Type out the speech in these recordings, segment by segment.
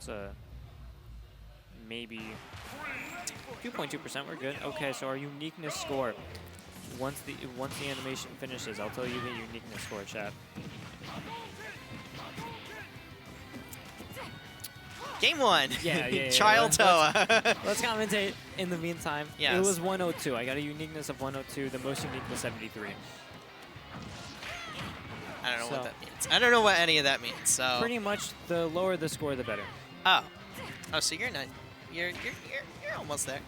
That's maybe 2.2%. We're good. Okay, so our uniqueness score. Once the animation finishes, I'll tell you the uniqueness score, chat. Game 1. Yeah. Trial Towa. Let's commentate in the meantime. Yes. It was 102. I got a uniqueness of 102. The most unique was 73. I don't know what that means. I don't know what any of that means. So pretty much, the lower the score, the better. Oh, so you're not. You're almost there.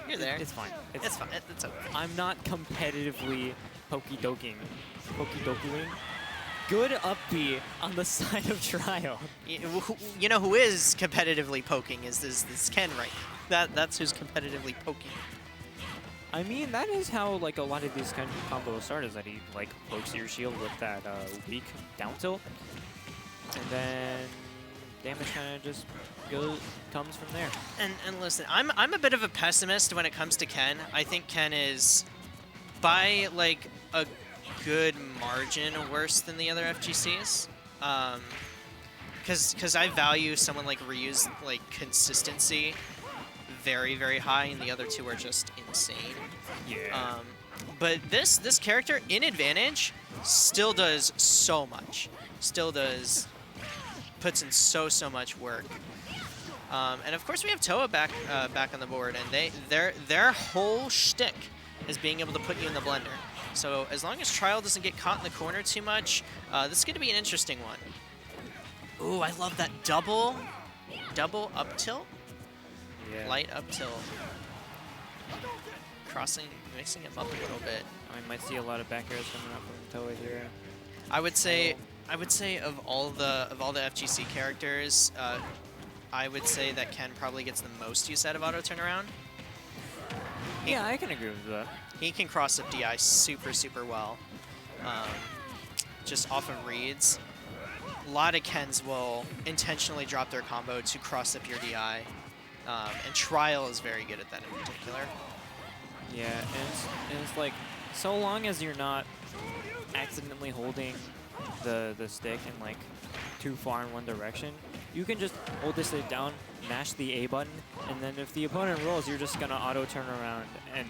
You're there. It's fine. It's fine. It's okay. I'm not competitively pokey-doking. Good up B on the side of Trile. You know who is competitively poking is this Ken right now. That's who's competitively poking. I mean, that is how like a lot of these kind of combos start, is that he like pokes your shield with that weak down tilt, and then damage kind of just comes from there. And listen, I'm a bit of a pessimist when it comes to Ken. I think Ken is by like a good margin worse than the other FGCs. Because I value someone like Ryu's like consistency very, very high, and the other two are just insane. Yeah. But this character in advantage still does so much. Puts in so much work. And of course we have Towa back on the board, and their whole shtick is being able to put you in the blender. So as long as Trile doesn't get caught in the corner too much, this is going to be an interesting one. Ooh, I love that double up tilt. Yeah. Light up tilt. Crossing, mixing him up a little bit. I might see a lot of back airs coming up from Towa here. I would say of all the FGC characters, I would say that Ken probably gets the most use out of auto turnaround. Yeah, I can agree with that. He can cross up DI super well. Just off of reads. A lot of Kens will intentionally drop their combo to cross up your DI. And Trile is very good at that in particular. Yeah, and it's like, so long as you're not accidentally holding the stick in like too far in one direction, you can just hold this stick down, mash the A button, and then if the opponent rolls, you're just gonna auto turn around and,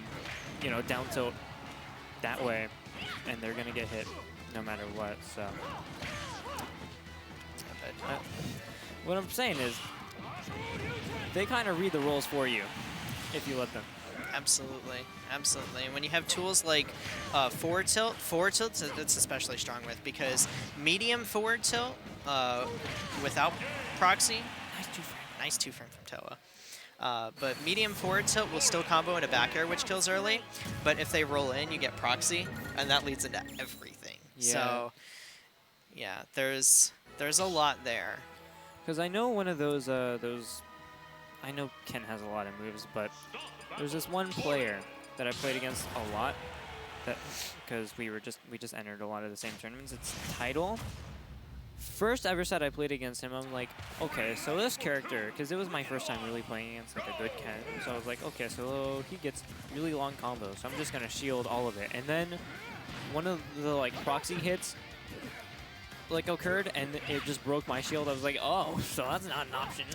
you know, down tilt that way, and they're gonna get hit no matter what. So what I'm saying is, they kind of read the rolls for you if you let them. Absolutely. And when you have tools like forward tilt, it's especially strong with, because medium forward tilt without proxy, nice two frame from Towa. But medium forward tilt will still combo into back air, which kills early. But if they roll in, you get proxy, and that leads into everything. Yeah. So yeah, there's a lot there. Because I know one of those I know Ken has a lot of moves, but there's this one player that I played against a lot, that because we just entered a lot of the same tournaments. It's Trile. First ever set I played against him, I'm like, okay, so this character, because it was my first time really playing against like a good Ken, so I was like, okay, so he gets really long combos, so I'm just gonna shield all of it. And then one of the like proxy hits like occurred, and it just broke my shield. I was like, oh, so that's not an option.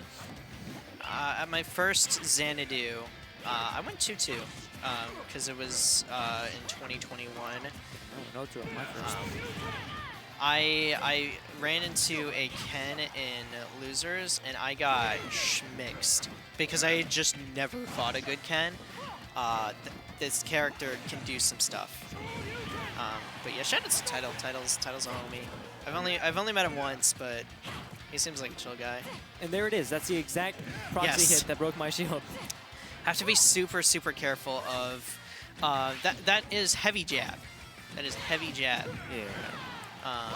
At my first Xanadu, I went 2-2 because it was in 2021. Oh, no, 2 on my first. I ran into a Ken in losers, and I got schmixed because I had just never fought a good Ken. This character can do some stuff. But yeah, shout out to Title's a homie. I've only met him once, but he seems like a chill guy. And there it is. That's the exact proxy hit that broke my shield. Have to be super careful of that is heavy jab. That is heavy jab. Yeah.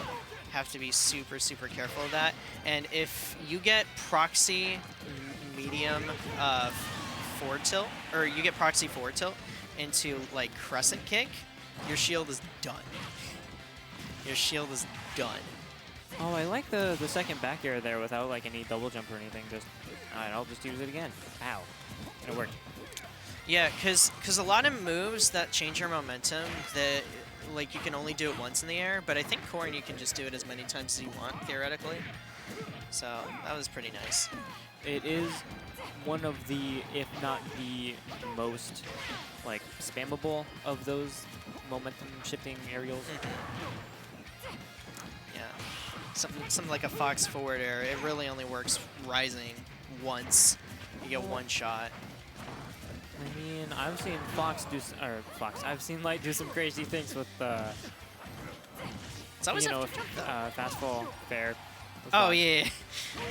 Have to be super careful of that. And if you get proxy medium forward tilt, or you get proxy forward tilt into like crescent kick, your shield is done. Your shield is done. Oh, I like the second back air there without like any double jump or anything. Just, alright, I'll just use it again. Ow. And it worked. Yeah, because a lot of moves that change your momentum, that like you can only do it once in the air, but I think Corrin, you can just do it as many times as you want, theoretically. So that was pretty nice. It is one of the, if not the most, like, spammable of those momentum shifting aerials. Yeah, something like a Fox forward air. It really only works rising once. You get one shot. I mean, I've seen I've seen Light do some crazy things with, It's always you know, after jump, though. fast fall fair. Oh, yeah.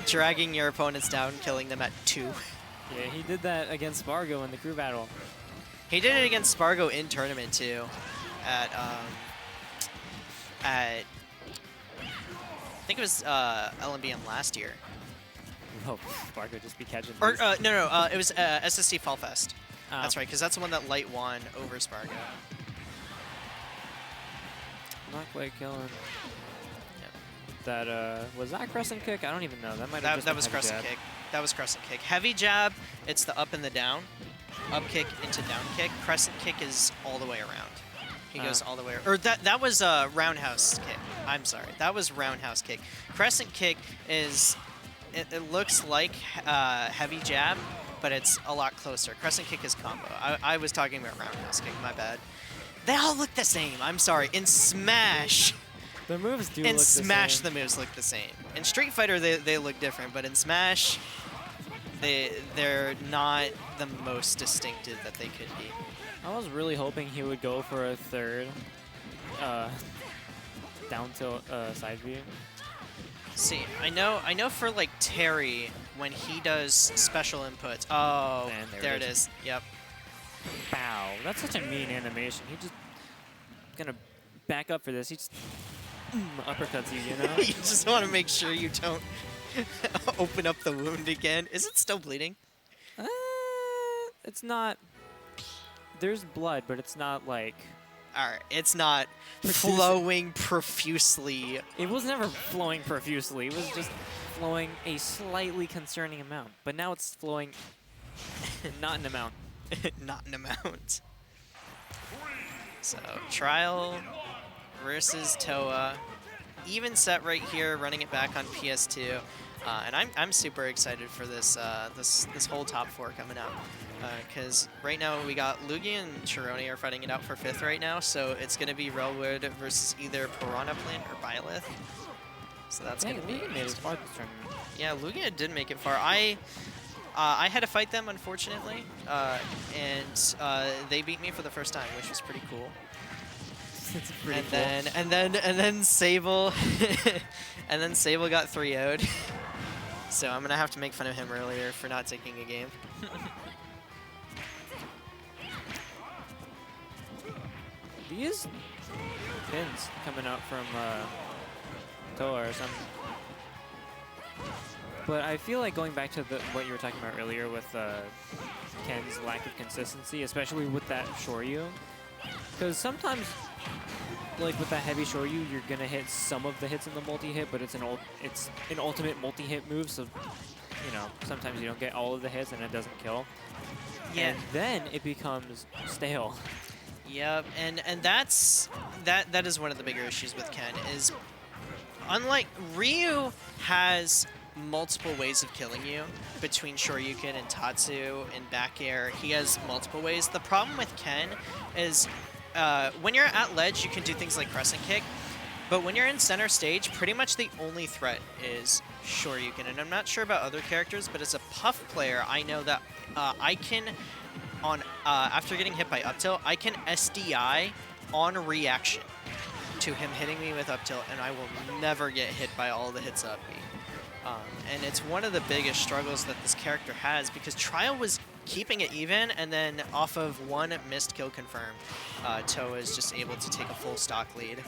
Dragging your opponents down, killing them at 2. Yeah, he did that against Spargo in the crew battle. He did it against Spargo in tournament, too. At I think it was LMBM last year. Oh, Spargo just be catching Or, these. no, it was SSC Fall Fest. Oh. That's right, because that's the one that Light won over Spargo. Not quite killing. That, was that crescent kick? I don't even know. That might have just That been was heavy crescent jab. kick. That was crescent kick. Heavy jab, it's the up and the down. Up kick into down kick. Crescent kick is all the way around. He goes all the way. Or that was a roundhouse kick. I'm sorry. That was roundhouse kick. Crescent kick is, it looks like heavy jab, but it's a lot closer. Crescent kick is combo. I was talking about roundhouse kick. My bad. They all look the same. I'm sorry. In Smash. The moves do In look Smash, the same. the moves look the same. In Street Fighter, they look different, but in Smash, they're not the most distinctive that they could be. I was really hoping he would go for a third down tilt side view. See, I know for like Terry, when he does special inputs. Oh, And there it is. Yep. Bow. That's such a mean animation. He just gonna back up for this. He just uppercuts you know? You just want to make sure you don't open up the wound again. Is it still bleeding? It's not. There's blood, but it's not like. Alright, it's not Producing- flowing profusely. It was never flowing profusely. It was just flowing a slightly concerning amount. But now it's flowing not an amount. Not an amount. So, Trile versus Towa. Even set right here, running it back on PS2. And I'm super excited for this this whole top 4 coming up. Because right now we got Lugia and Chironi are fighting it out for 5th right now, so it's going to be Relwood versus either Piranha Plant or Byleth. So that's going to be Lugia made it interesting. far this tournament. Yeah, Lugia did make it far. I had to fight them, unfortunately, and they beat me for the first time, which was pretty cool. It's pretty And cool. then Sable and then Sable got 3-0'd. So I'm gonna have to make fun of him earlier for not taking a game. These pins coming out from Towa or something. But I feel like going back to what you were talking about earlier with Ken's lack of consistency, especially with that Shoryu. Because sometimes, like with that heavy Shoryu, you're gonna hit some of the hits in the multi-hit, but it's an ultimate multi-hit move, so you know sometimes you don't get all of the hits and it doesn't kill. Yeah. And then it becomes stale. Yep, and that is one of the bigger issues with Ken is, unlike Ryu has multiple ways of killing you between Shoryuken and Tatsu and back air. He has multiple ways. The problem with Ken is when you're at ledge, you can do things like crescent kick, but when you're in center stage, pretty much the only threat is Shoryuken. And I'm not sure about other characters, but as a Puff player, I know that I can, after getting hit by up tilt, I can SDI on reaction to him hitting me with up tilt, and I will never get hit by all the hits up B. And it's one of the biggest struggles that this character has, because Trile was keeping it even, and then off of one missed kill confirm, Towa is just able to take a full stock lead.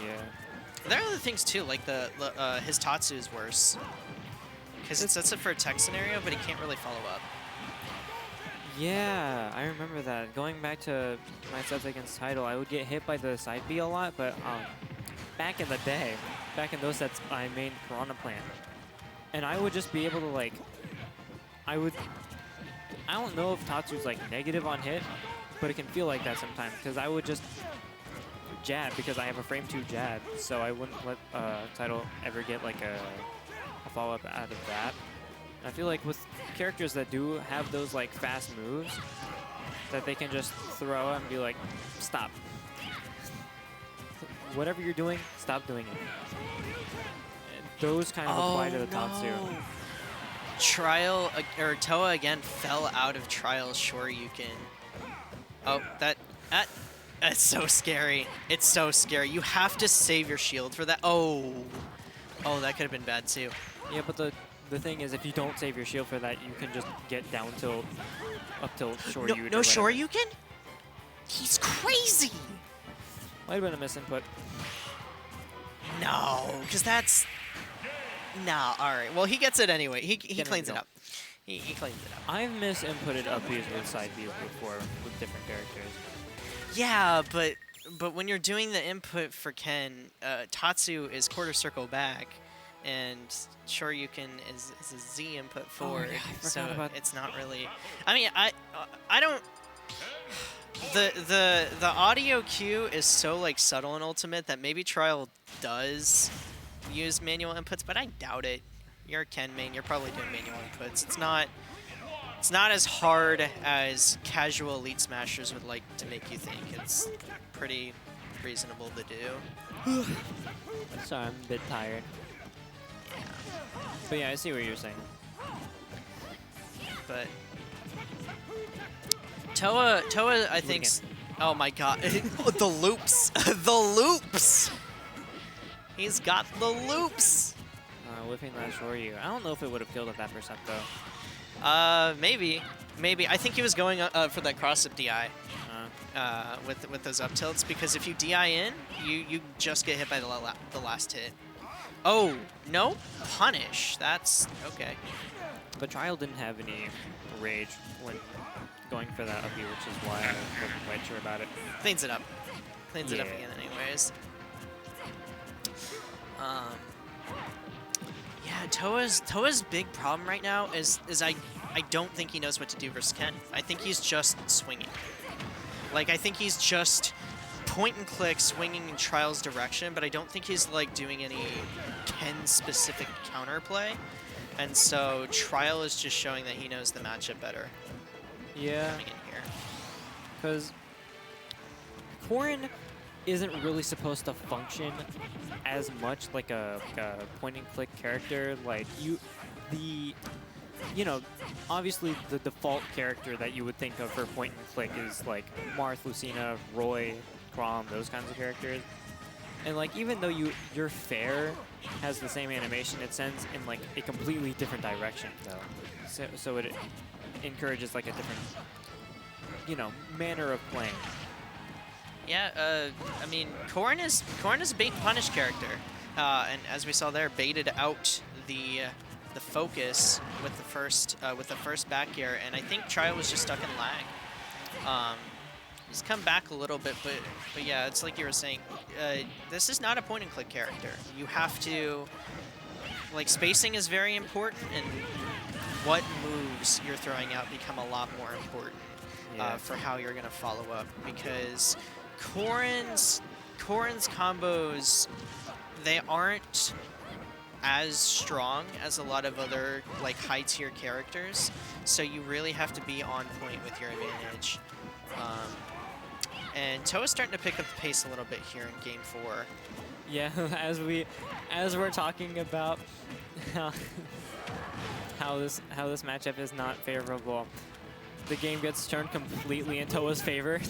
Yeah. There are other things too, like his Tatsu is worse, because it sets it for a tech scenario, but he can't really follow up. Yeah, I remember that. Going back to my sets against Tidal, I would get hit by the side B a lot, but back in the day, back in those sets, I made Piranha Plant. And I would just be able to, like, I don't know if Tatsu's, like, negative on hit, but it can feel like that sometimes, because I would just jab because I have a frame 2 jab, so I wouldn't let Title ever get like a follow-up out of that. And I feel like with characters that do have those like fast moves, that they can just throw and be like, stop. Whatever you're doing, stop doing it. And those kind of apply to the Tatsu. Trile, or Towa again fell out of Trile's Shoryuken. Oh, that's so scary. It's so scary. You have to save your shield for that. Oh, that could have been bad too. Yeah, but the thing is, if you don't save your shield for that, you can just get down tilt, up tilt, Shoryuken. No Shoryuken? He's crazy. Might have been a misinput. No, because that's... Nah, all right. Well, he gets it anyway. He cleans it up. He cleans it up. I've misinputted up views with side views before with different characters. Yeah, but when you're doing the input for Ken, Tatsu is quarter circle back, and Shoryuken is a Z input forward. Yeah, I forgot so about it's not really... I mean, I don't... The audio cue is so like subtle in Ultimate that maybe Trile does use manual inputs, but I doubt it. You're a Ken main, you're probably doing manual inputs. It's not as hard as casual Elite Smashers would like to make you think. It's pretty reasonable to do. Sorry, I'm a bit tired. Yeah. But yeah, I see what you're saying. But Towa, I think. Oh my God, the loops, the loops. He's got the loops. Whipping that Shoryu. I don't know if it would have killed at that percent though. Maybe. I think he was going for that cross-up DI with those up tilts, because if you DI in, you just get hit by the last hit. Oh no, punish. That's okay. But Trile didn't have any rage when going for that up B, which is why I wasn't quite sure about it. Cleans it up. Cleans it up again anyways. Yeah, Towa's big problem right now is I don't think he knows what to do versus Ken. I think he's just swinging. Like, I think he's just point and click swinging in Trile's direction, but I don't think he's like doing any Ken-specific counterplay. And so Trile is just showing that he knows the matchup better. Yeah. Coming in here. Because Corrin isn't really supposed to function as much like a point and click character. Like obviously the default character that you would think of for point and click is like Marth, Lucina, Roy, Chrom, those kinds of characters. And like, even though your fair has the same animation, it sends in like a completely different direction though. So it encourages like a different, manner of playing. Yeah, I mean, Corrin is a bait and punish character, and as we saw there, baited out the focus with the first back air, and I think Trile was just stuck in lag. He's come back a little bit, but yeah, it's like you were saying, this is not a point and click character. You have to, like, spacing is very important, and what moves you're throwing out become a lot more important for how you're gonna follow up, because Corrin's combos, they aren't as strong as a lot of other like high tier characters, so you really have to be on point with your advantage. And Towa's starting to pick up the pace a little bit here in Game 4. Yeah, as we're talking about how this matchup is not favorable, the game gets turned completely in Towa's favor.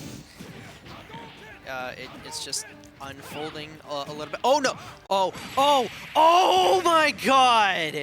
It's just unfolding a little bit. Oh no! Oh my God!